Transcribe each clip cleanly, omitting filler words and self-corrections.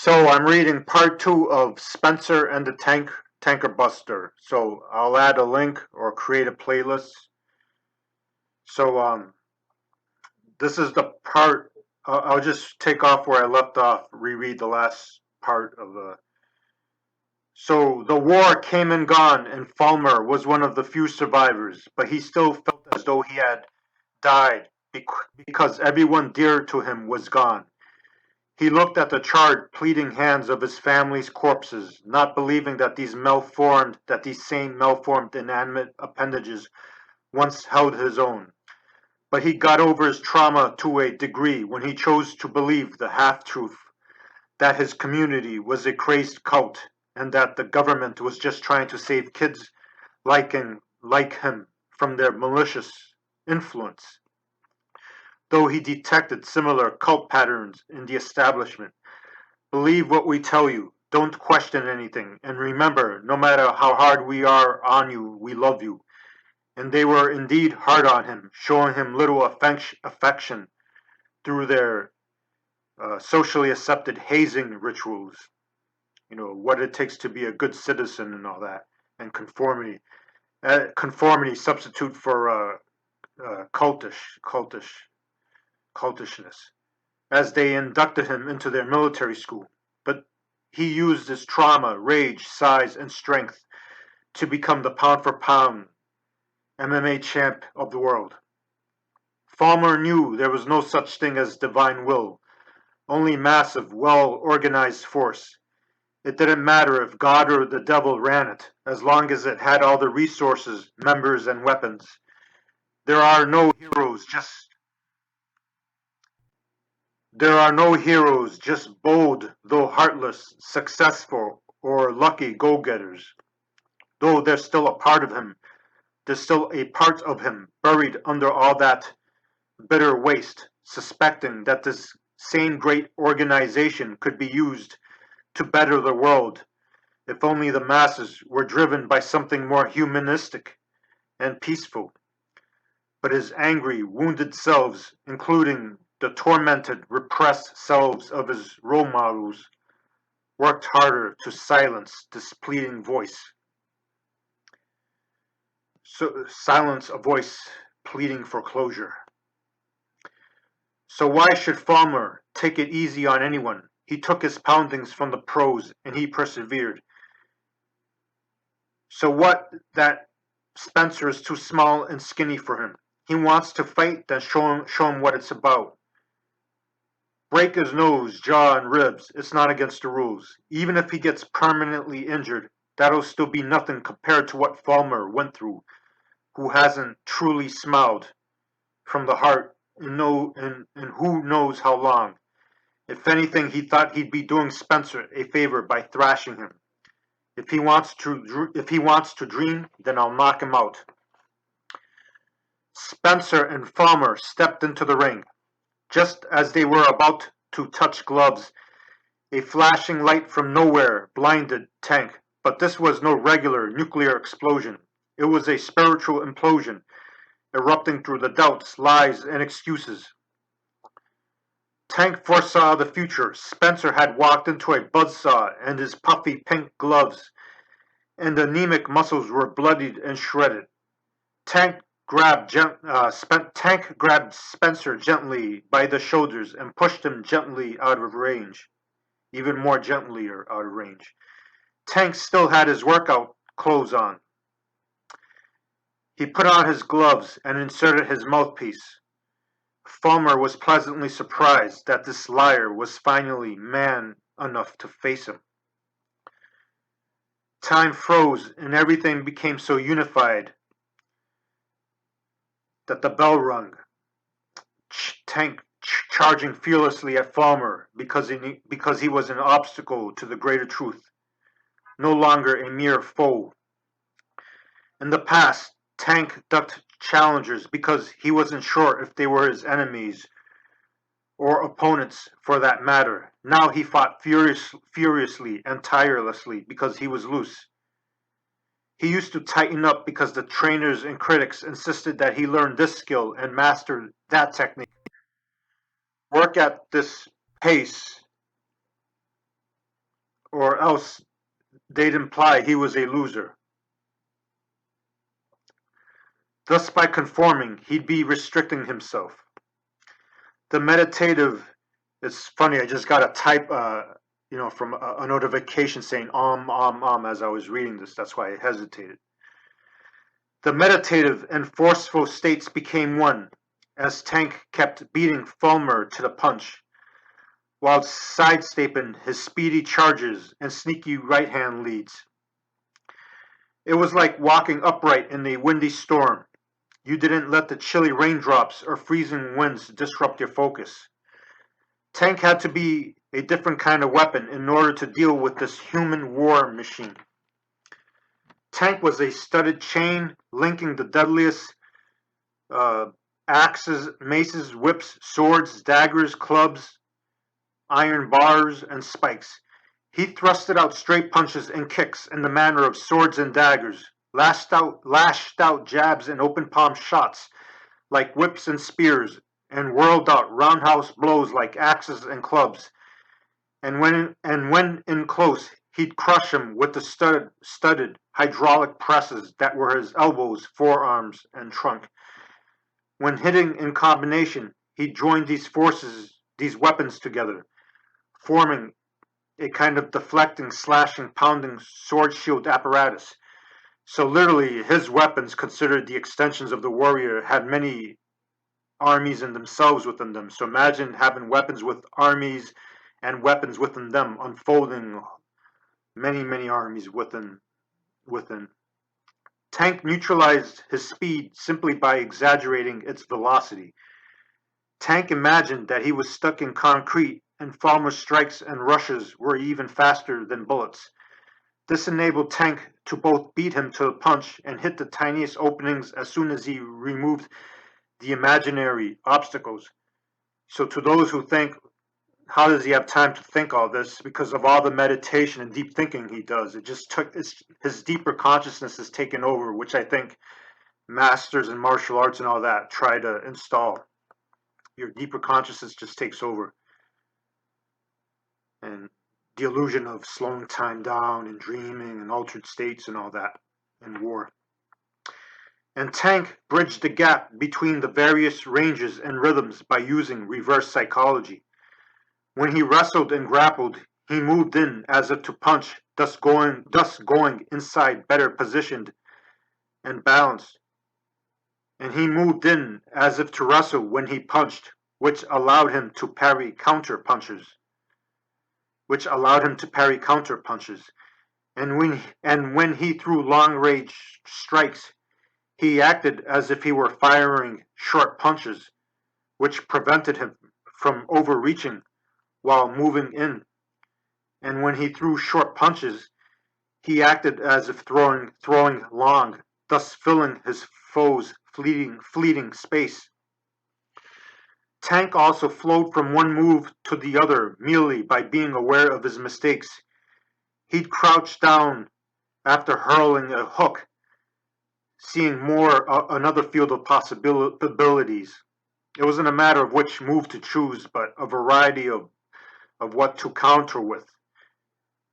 So I'm reading part two of Spencer and the Tanker Buster. So I'll add a link or create a playlist. So this is the part. I'll just take off where I left off. Reread the last part of the. So the war came and gone, and Falmer was one of the few survivors, but he still felt as though he had died because everyone dear to him was gone. He looked at the charred, pleading hands of his family's corpses, not believing that these same malformed inanimate appendages once held his own. But he got over his trauma to a degree when he chose to believe the half-truth, that his community was a crazed cult, and that the government was just trying to save kids like him from their malicious influence. Though he detected similar cult patterns in the establishment, believe what we tell you. Don't question anything. And remember, no matter how hard we are on you, we love you. And they were indeed hard on him, showing him little affection through their socially accepted hazing rituals. You know, what it takes to be a good citizen and all that. And conformity. Conformity substitute for cultishness, as they inducted him into their military school. But he used his trauma, rage, size, and strength to become the pound for pound MMA champ of the world. Falmer knew there was no such thing as divine will, only massive, well organized force. It didn't matter if God or the devil ran it, as long as it had all the resources, members, and weapons. There are no heroes, just bold, though heartless, successful, or lucky go-getters. Though there's still a part of him, there's still a part of him buried under all that bitter waste, suspecting that this same great organization could be used to better the world, if only the masses were driven by something more humanistic and peaceful. But his angry, wounded selves, including the tormented, repressed selves of his role models, worked harder to silence this pleading voice. So silence a voice pleading for closure. So why should Falmer take it easy on anyone? He took his poundings from the pros, and he persevered. So what that Spencer is too small and skinny for him? He wants to fight, then show him what it's about. Break his nose, jaw, and ribs. It's not against the rules. Even if he gets permanently injured, that'll still be nothing compared to what Falmer went through, who hasn't truly smiled from the heart in who knows how long. If anything, he thought he'd be doing Spencer a favor by thrashing him. If he wants to dream, then I'll knock him out. Spencer and Falmer stepped into the ring. Just as they were about to touch gloves, a flashing light from nowhere blinded Tank. But this was no regular nuclear explosion. It was a spiritual implosion, erupting through the doubts, lies, and excuses. Tank foresaw the future. Spencer had walked into a buzzsaw, and his puffy pink gloves and anemic muscles were bloodied and shredded. Tank Tank grabbed Spencer gently by the shoulders and pushed him gently out of range, even more gently out of range. Tank still had his workout clothes on. He put on his gloves and inserted his mouthpiece. Falmer was pleasantly surprised that this liar was finally man enough to face him. Time froze and everything became so unified that the bell rung. Tank charging fearlessly at Falmer because he was an obstacle to the greater truth, no longer a mere foe. In the past, Tank ducked challengers because he wasn't sure if they were his enemies or opponents for that matter. Now he fought furiously and tirelessly because he was loose. He used to tighten up because the trainers and critics insisted that he learn this skill and master that technique. Work at this pace or else they'd imply he was a loser. Thus, by conforming, he'd be restricting himself. The meditative, it's funny, I just got a type, from a notification saying as I was reading this. That's why I hesitated. The meditative and forceful states became one, as Tank kept beating Fulmer to the punch, while sidestepping his speedy charges and sneaky right-hand leads. It was like walking upright in a windy storm. You didn't let the chilly raindrops or freezing winds disrupt your focus. Tank had to be a different kind of weapon in order to deal with this human war machine. Tank was a studded chain linking the deadliest axes, maces, whips, swords, daggers, clubs, iron bars, and spikes. He thrusted out straight punches and kicks in the manner of swords and daggers, lashed out jabs and open palm shots like whips and spears, and whirled out roundhouse blows like axes and clubs. And when in close, he'd crush him with the studded hydraulic presses that were his elbows, forearms, and trunk. When hitting in combination, he'd join these weapons together, forming a kind of deflecting, slashing, pounding sword shield apparatus. So literally, his weapons, considered the extensions of the warrior, had many armies in themselves within them. So imagine having weapons with armies and weapons within them, unfolding many armies within. Tank neutralized his speed simply by exaggerating its velocity. Tank imagined that he was stuck in concrete, and Fulmer's strikes and rushes were even faster than bullets. This enabled Tank to both beat him to the punch and hit the tiniest openings as soon as he removed the imaginary obstacles. So to those who think, how does he have time to think all this? Because of all the meditation and deep thinking he does. It just took his deeper consciousness has taken over, which I think masters in martial arts and all that try to install. Your deeper consciousness just takes over. And the illusion of slowing time down and dreaming and altered states and all that in war. And Tank bridged the gap between the various ranges and rhythms by using reverse psychology. When he wrestled and grappled, he moved in as if to punch, thus going inside better positioned and balanced. And he moved in as if to wrestle when he punched, which allowed him to parry counter punches. And when he threw long range strikes, he acted as if he were firing short punches, which prevented him from overreaching while moving in. And when he threw short punches, he acted as if throwing long, thus filling his foe's fleeting space. Tank also flowed from one move to the other merely by being aware of his mistakes. He'd crouch down after hurling a hook, seeing another field of possibilities. It wasn't a matter of which move to choose, but a variety of what to counter with.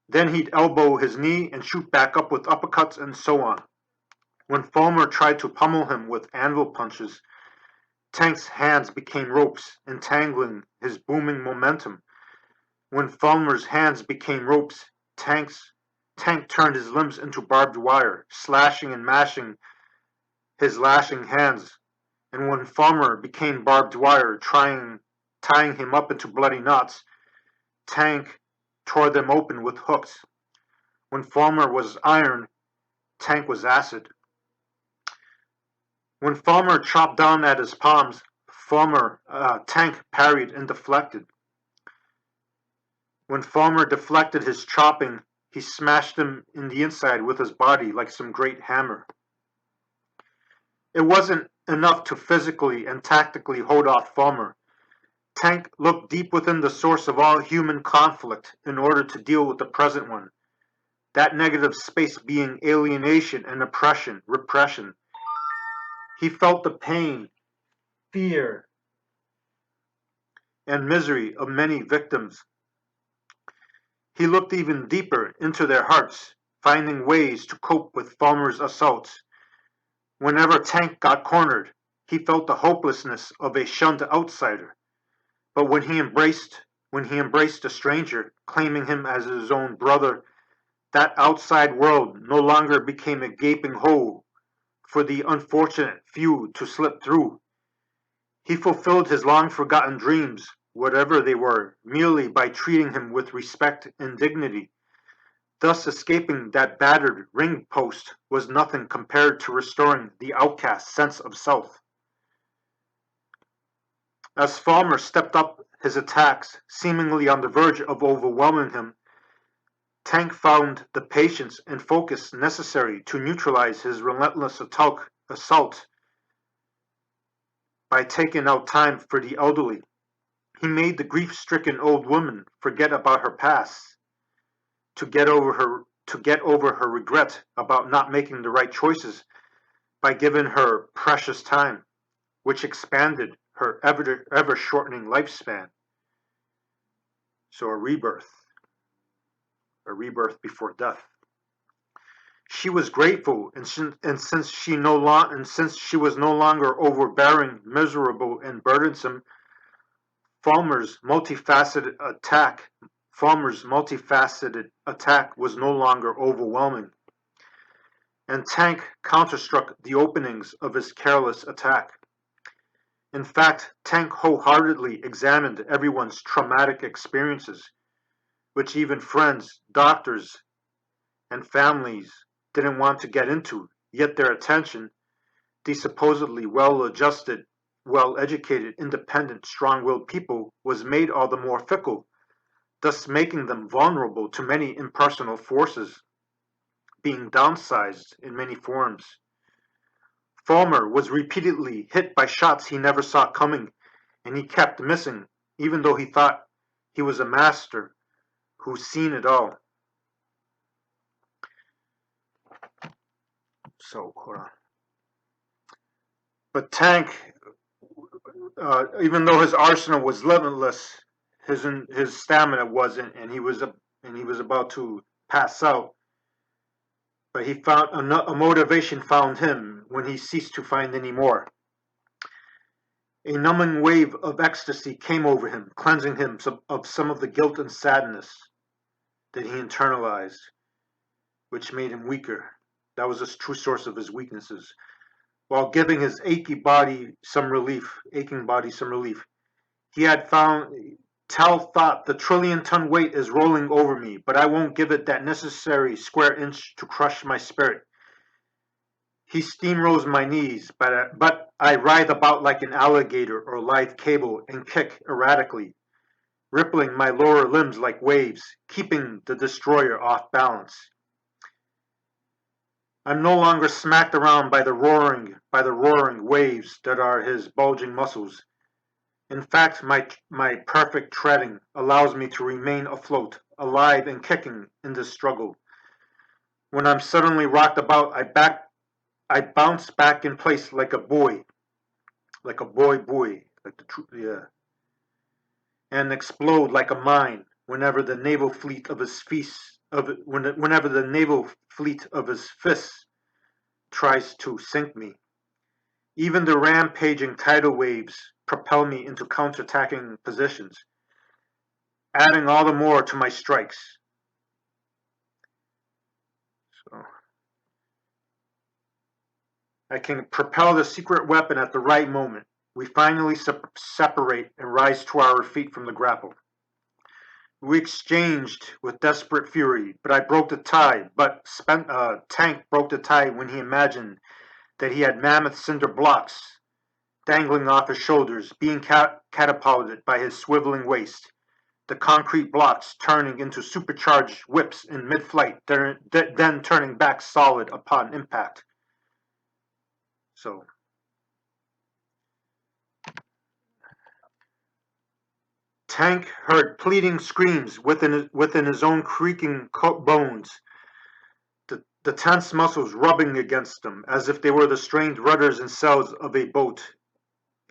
Then he'd elbow his knee and shoot back up with uppercuts and so on. When Fulmer tried to pummel him with anvil punches, Tank's hands became ropes, entangling his booming momentum. When Fulmer's hands became ropes, Tank turned his limbs into barbed wire, slashing and mashing his lashing hands. And when Fulmer became barbed wire, tying him up into bloody knots, Tank tore them open with hooks. When Fulmer was iron, Tank was acid. When Fulmer chopped down at his palms, Tank parried and deflected. When Fulmer deflected his chopping, he smashed him in the inside with his body like some great hammer. It wasn't enough to physically and tactically hold off Fulmer. Tank looked deep within the source of all human conflict in order to deal with the present one. That negative space being alienation and repression. He felt the pain, fear, and misery of many victims. He looked even deeper into their hearts, finding ways to cope with Fulmer's assaults. Whenever Tank got cornered, he felt the hopelessness of a shunned outsider. But when he embraced a stranger, claiming him as his own brother, that outside world no longer became a gaping hole for the unfortunate few to slip through. He fulfilled his long-forgotten dreams, whatever they were, merely by treating him with respect and dignity. Thus escaping that battered ring post was nothing compared to restoring the outcast's sense of self. As Fulmer stepped up his attacks, seemingly on the verge of overwhelming him, Tank found the patience and focus necessary to neutralize his relentless assault by taking out time for the elderly. He made the grief-stricken old woman forget about her past, to get over her regret about not making the right choices by giving her precious time, which expanded her ever shortening lifespan. So a rebirth before death. She was grateful, and since she was no longer overbearing, miserable, and burdensome, Fulmer's multifaceted attack was no longer overwhelming, and Tank counterstruck the openings of his careless attack. In fact, Tank wholeheartedly examined everyone's traumatic experiences, which even friends, doctors, and families didn't want to get into, yet their attention, these supposedly well-adjusted, well-educated, independent, strong-willed people, was made all the more fickle, thus making them vulnerable to many impersonal forces, being downsized in many forms. Fulmer was repeatedly hit by shots he never saw coming, and he kept missing, even though he thought he was a master who's seen it all. So, hold on. But Tank, even though his arsenal was limitless, his stamina wasn't, and he was about to pass out. But he found a motivation found him when he ceased to find any more. A numbing wave of ecstasy came over him, cleansing him of some of the guilt and sadness that he internalized, which made him weaker. That was a true source of his weaknesses. While giving his aching body some relief, he had found Tell thought, the trillion-ton weight is rolling over me, but I won't give it that necessary square inch to crush my spirit. He steamrolls my knees, but I writhe about like an alligator or lithe cable and kick erratically, rippling my lower limbs like waves, keeping the destroyer off balance. I'm no longer smacked around by the roaring waves that are his bulging muscles. In fact, my perfect treading allows me to remain afloat, alive and kicking in this struggle. When I'm suddenly rocked about, I bounce back in place like a buoy, and explode like a mine whenever the naval fleet of his fists tries to sink me. Even the rampaging tidal waves propel me into counterattacking positions, adding all the more to my strikes. So I can propel the secret weapon at the right moment. We finally separate and rise to our feet from the grapple. We exchanged with desperate fury, but I broke the tie. Tank broke the tie when he imagined that he had mammoth cinder blocks dangling off his shoulders, being catapulted by his swiveling waist. The concrete blocks turning into supercharged whips in mid-flight, then turning back solid upon impact. So, Tank heard pleading screams within his own creaking bones, the tense muscles rubbing against them as if they were the strained rudders and sails of a boat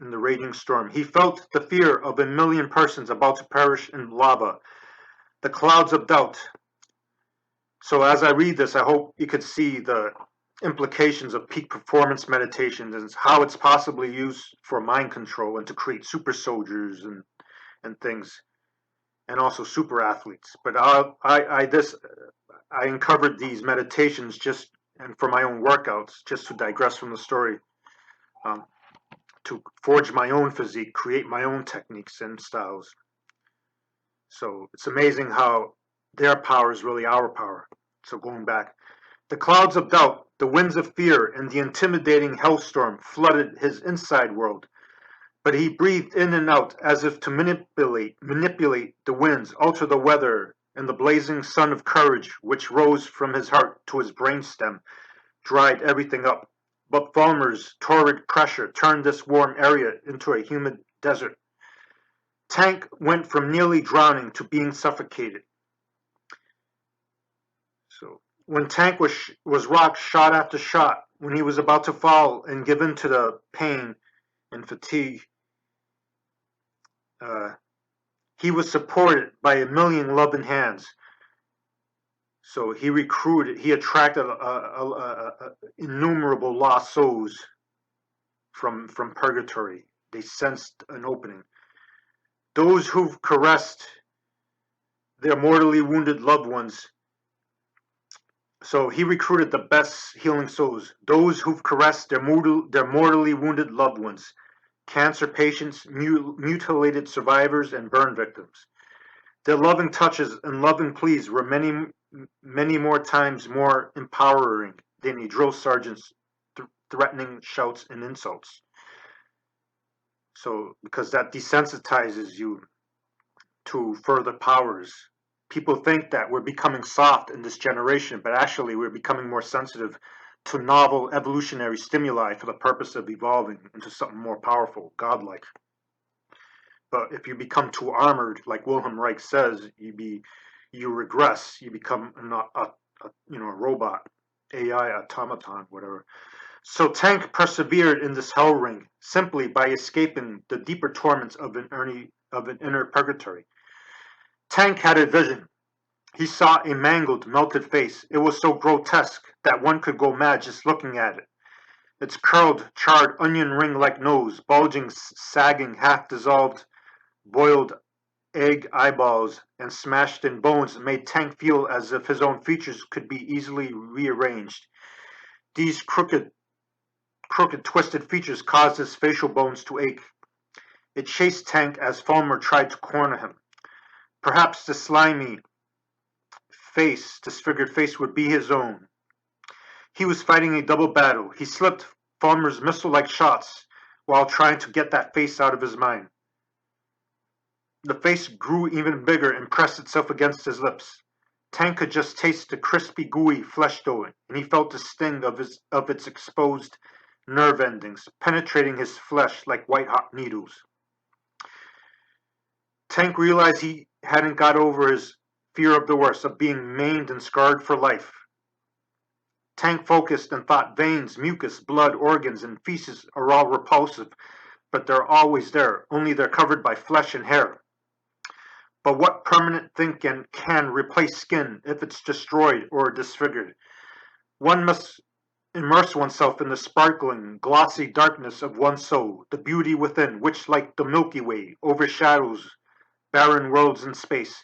in the raging storm. He felt the fear of a million persons about to perish in lava, The clouds of doubt. So as I read this, I hope you could see the implications of peak performance meditation and how it's possibly used for mind control and to create super soldiers and things, and also super athletes. But I uncovered these meditations just and for my own workouts, just to digress from the story, to forge my own physique, create my own techniques and styles. So it's amazing how their power is really our power. So going back, the clouds of doubt, the winds of fear, and the intimidating hellstorm flooded his inside world. But he breathed in and out as if to manipulate the winds, alter the weather, and the blazing sun of courage which rose from his heart to his brainstem dried everything up. But Falmer's torrid pressure turned this warm area into a humid desert. Tank went from nearly drowning to being suffocated. So when Tank was rocked shot after shot, when he was about to fall and give in to the pain and fatigue, he was supported by a million loving hands. So he attracted innumerable lost souls from purgatory. They sensed an opening. Those who've caressed their mortally wounded loved ones. So he recruited the best healing souls, those who've caressed their mortally wounded loved ones, cancer patients, mutilated survivors, and burn victims. Their loving touches and loving pleas were many more times more empowering than a drill sergeant's threatening shouts and insults. So, because that desensitizes you to further powers. People think that we're becoming soft in this generation, but actually we're becoming more sensitive to novel evolutionary stimuli for the purpose of evolving into something more powerful, godlike. But if you become too armored, like Wilhelm Reich says, you regress. You become a robot, AI, automaton, whatever. So Tank persevered in this hell ring simply by escaping the deeper torments of an inner purgatory. Tank had a vision. He saw a mangled, melted face. It was so grotesque that one could go mad just looking at it. Its curled, charred, onion ring-like nose, bulging, sagging, half-dissolved, boiled egg eyeballs, and smashed-in bones made Tank feel as if his own features could be easily rearranged. These crooked, twisted features caused his facial bones to ache. It chased Tank as Fulmer tried to corner him. Perhaps the slimy face, disfigured face, would be his own. He was fighting a double battle. He slipped Fulmer's missile-like shots while trying to get that face out of his mind. The face grew even bigger and pressed itself against his lips. Tank could just taste the crispy, gooey flesh dough, and he felt the sting of its exposed nerve endings, penetrating his flesh like white-hot needles. Tank realized he hadn't got over his fear of the worst, of being maimed and scarred for life. Tank focused and thought veins, mucus, blood, organs, and feces are all repulsive, but they're always there, only they're covered by flesh and hair. But what permanent thing can replace skin if it's destroyed or disfigured? One must immerse oneself in the sparkling, glossy darkness of one's soul, the beauty within, which, like the Milky Way, overshadows barren worlds in space.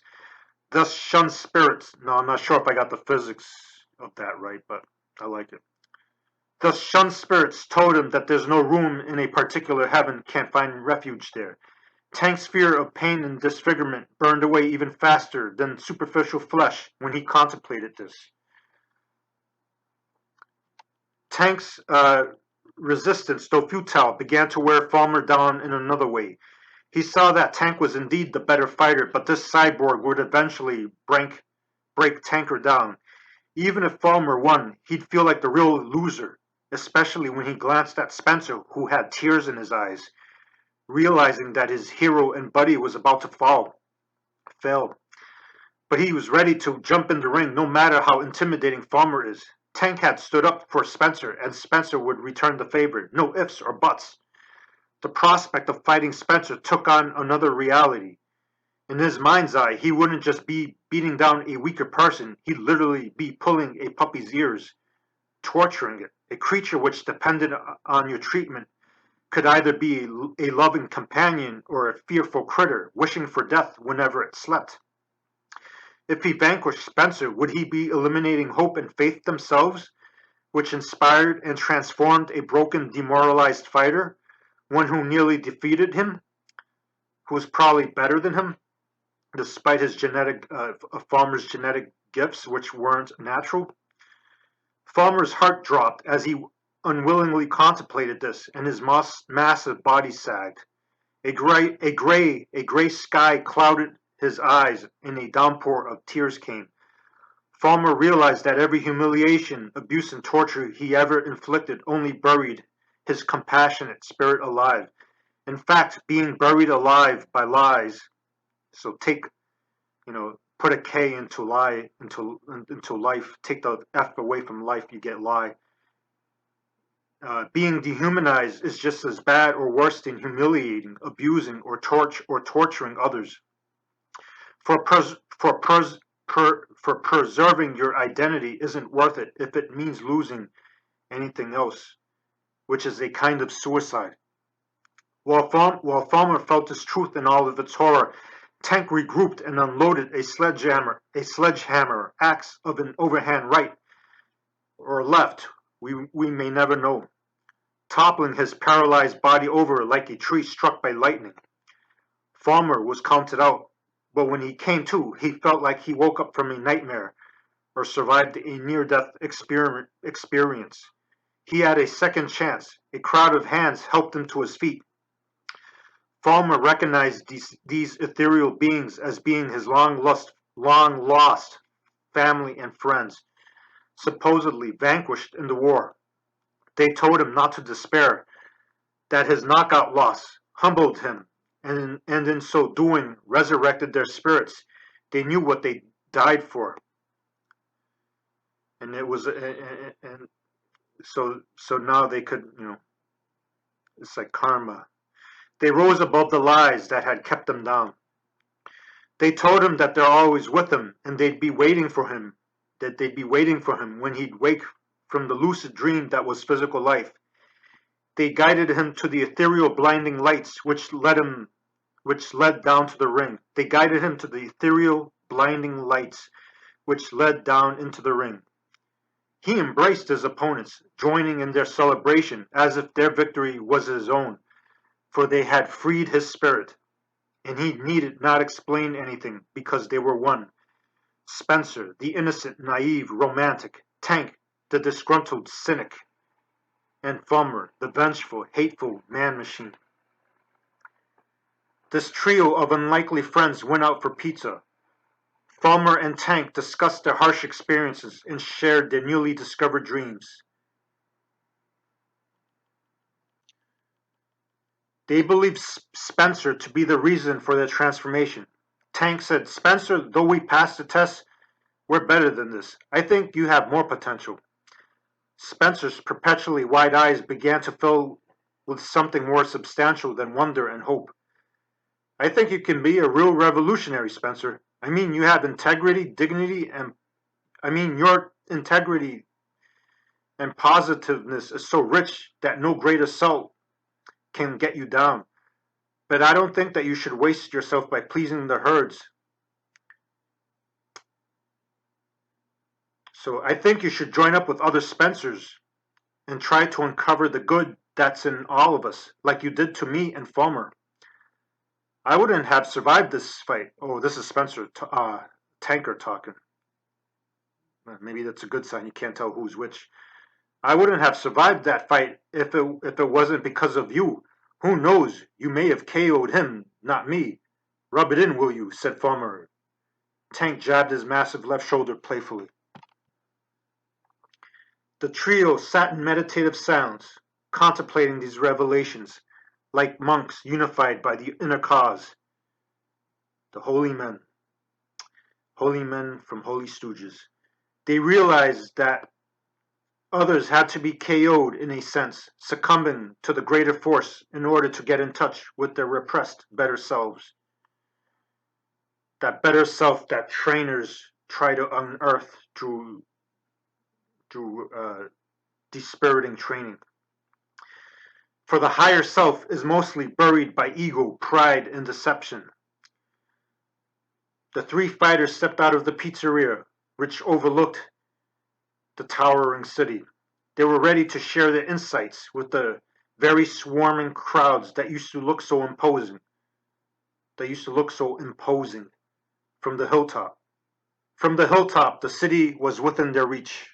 Thus shun spirits. No, I'm not sure if I got the physics of that right, but I like it. Thus shun spirits told him that there's no room in a particular heaven, can't find refuge there. Tank's fear of pain and disfigurement burned away even faster than superficial flesh when he contemplated this. Tank's resistance, though futile, began to wear Fulmer down in another way. He saw that Tank was indeed the better fighter, but this cyborg would eventually break Tanker down. Even if Fulmer won, he'd feel like the real loser, especially when he glanced at Spencer, who had tears in his eyes, realizing that his hero and buddy was about to fail. But he was ready to jump in the ring no matter how intimidating Fulmer is. Tank had stood up for Spencer, and Spencer would return the favor, no ifs or buts. The prospect of fighting Spencer took on another reality. In his mind's eye, he wouldn't just be beating down a weaker person, he'd literally be pulling a puppy's ears, torturing it. A creature which depended on your treatment could either be a loving companion or a fearful critter, wishing for death whenever it slept. If he vanquished Spencer, would he be eliminating hope and faith themselves, which inspired and transformed a broken, demoralized fighter, one who nearly defeated him, who was probably better than him, despite his Farmer's genetic gifts, which weren't natural? Farmer's heart dropped as he unwillingly contemplated this, and his massive body sagged. A gray sky clouded his eyes, and a downpour of tears came. Farmer realized that every humiliation, abuse, and torture he ever inflicted only buried his compassionate spirit alive. In fact, being buried alive by lies, so put a K into lie, into life, take the F away from life, you get lie. Being dehumanized is just as bad or worse than humiliating, abusing, or torturing others. For preserving your identity isn't worth it if it means losing anything else, which is a kind of suicide. While Farmer felt this truth in all of its horror, Tank regrouped and unloaded a sledgehammer axe of an overhand right or left, we may never know, toppling his paralyzed body over like a tree struck by lightning. Farmer was counted out, but when he came to, he felt like he woke up from a nightmare or survived a near-death experience. He had a second chance. A crowd of hands helped him to his feet. Farmer recognized these ethereal beings as being his long-lost family and friends, supposedly vanquished in the war. They told him not to despair, that his knockout loss humbled him, and in so doing resurrected their spirits. They knew what they died for, and it was, and so now they could, it's like karma. They rose above the lies that had kept them down. They told him that they're always with him, and they'd be waiting for him. That they'd be waiting for him when he'd wake from the lucid dream that was physical life. They guided him to the ethereal blinding lights which led down to the ring. They guided him to the ethereal blinding lights which led down into the ring. He embraced his opponents, joining in their celebration as if their victory was his own, for they had freed his spirit, and he needed not explain anything because they were one. Spencer, the innocent, naive, romantic; Tank, the disgruntled cynic; and Farmer, the vengeful, hateful man-machine. This trio of unlikely friends went out for pizza. Farmer and Tank discussed their harsh experiences and shared their newly discovered dreams. They believed Spencer to be the reason for their transformation. Tank said, "Spencer, though we passed the test, we're better than this. I think you have more potential." Spencer's perpetually wide eyes began to fill with something more substantial than wonder and hope. "I think you can be a real revolutionary, Spencer. I mean, you have integrity, dignity, and your integrity and positiveness is so rich that no great assault can get you down. But I don't think that you should waste yourself by pleasing the herds. So I think you should join up with other Spencers and try to uncover the good that's in all of us, like you did to me and Farmer. I wouldn't have survived this fight." Oh, this is Spencer, Tanker talking. Maybe that's a good sign. You can't tell who's which. "I wouldn't have survived that fight if it wasn't because of you. Who knows? You may have KO'd him, not me. Rub it in, will you?" said Farmer. Tank jabbed his massive left shoulder playfully. The trio sat in meditative silence, contemplating these revelations, like monks unified by the inner cause. The holy men from holy stooges. They realized that others had to be KO'd in a sense, succumbing to the greater force in order to get in touch with their repressed better selves. that better self that trainers try to unearth through dispiriting training. For the higher self is mostly buried by ego, pride, and deception. The three fighters stepped out of the pizzeria, which overlooked the towering city. They were ready to share their insights with the very swarming crowds that used to look so imposing. From the hilltop. From the hilltop, the city was within their reach.